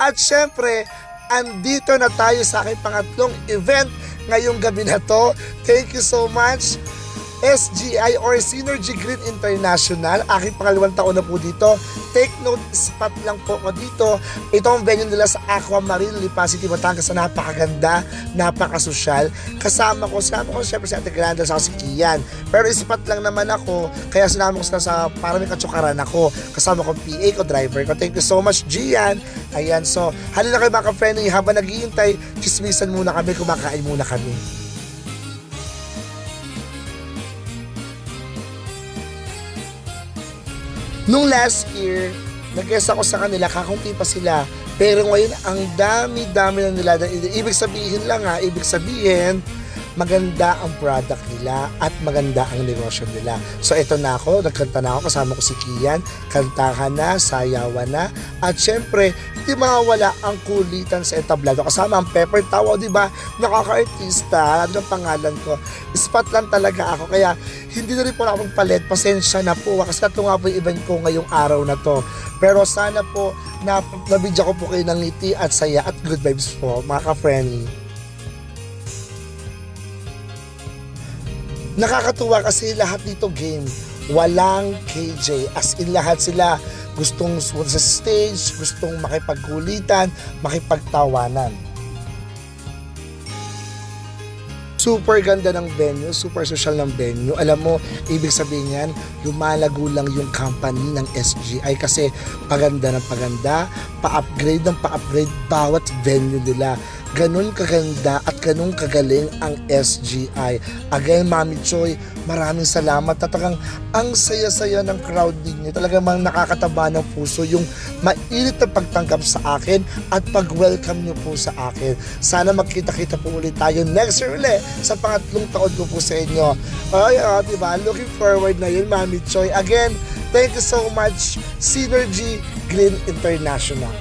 At syempre, andito na tayo sa aking pangatlong event ngayong gabi na to. Thank you so much, SGI or Synergy Green International. Aking pangalawang taon na po dito. Take note, spot lang po ako dito. Itong venue nila sa Aquamarine, Lipa City, Batangas na napakaganda, napakasosyal. Kasama ko syempre si Ate Granda sa si Kian. Pero spot lang naman ako, kaya sinama ko sila sa para may katsukaran ako. Kasama ko PA ko, driver ko. Thank you so much, Gian. Ayan, so halina kayo mga ka-friendly, habang naghihintay, chismisan muna kami, kumakain muna kami. Nung last year, nag-guest ako sa kanila, kakunti pa sila. Pero ngayon, ang dami-dami na nila. Ibig sabihin lang ibig sabihin, maganda ang product nila at maganda ang negosyo nila. So ito na ako, nagkanta na ako, kasama ko si Kian, kantahan na, sayawan na, at syempre, hindi mawawala ang kulitan sa entablado. Kasama ang Pepper Tawa, di ba? Nakaka-artista, ano ang pangalan ko. Spot lang talaga ako, kaya hindi na rin po ako magpalit, pasensya na po, kasi ito nga po yung event ko ngayong araw na to. Pero sana po, nabidya ko po kayo ng ngiti at saya at good vibes po, mga ka-friendly. Nakakatuwa kasi lahat dito game, walang KJ, as in lahat sila gustong sa stage, gustong makipagkulitan, makipagtawanan. Super ganda ng venue, super social ng venue. Alam mo, ibig sabihin yan, lumalago lang yung company ng SGI kasi paganda ng paganda, pa-upgrade ng pa-upgrade bawat venue nila. Ganun kaganda at ganun kagaling ang SGI. Again, Mami Choy, maraming salamat. Talagang ang saya-saya ng crowd ninyo. Talagang nakakataba ng puso yung mainit na pagtanggap sa akin at pag-welcome nyo po sa akin. Sana magkita-kita po ulit tayo next year ulit sa pangatlong taon ko po sa inyo. Ay, diba? Looking forward na yun, Mami Choy. Again, thank you so much, Synergy Green International.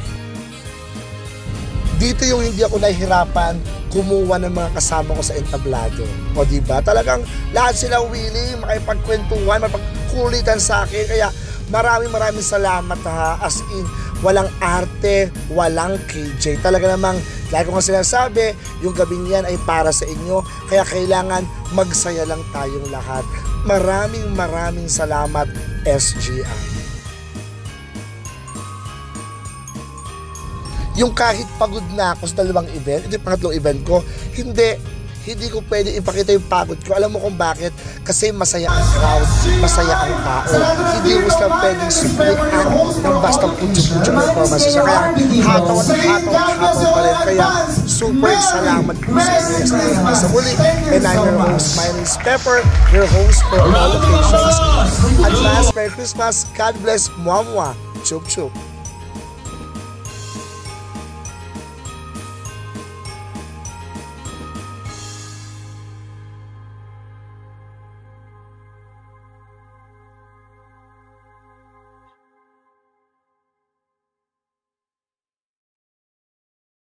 Dito yung hindi ako nahihirapan kumuha ng mga kasama ko sa entablado. O diba? Talagang lahat sila willing, makipagkwentuhan, makipagkulitan sa akin. Kaya maraming salamat As in, walang arte, walang KJ. Talaga namang, lagi ko nga sinasabi, yung gabing yan ay para sa inyo. Kaya kailangan magsaya lang tayong lahat. Maraming salamat, SGI. Yung kahit pagod na ako sa dalawang event, ito yung pangatlong event ko, hindi ko pwede ipakita yung pagod ko. Alam mo kung bakit? Kasi masaya ang crowd, masaya ang tao. Hindi mo sila pwedeng suplian ng basta putyo-putyo performance. Kaya hataw pa rin. Kaya super salamat po sa inyo sa muli. And I'm your host, my name is Pepper, your host for all occasions. Advance Merry Christmas, God bless, Mwah Mwah, Chup Chup.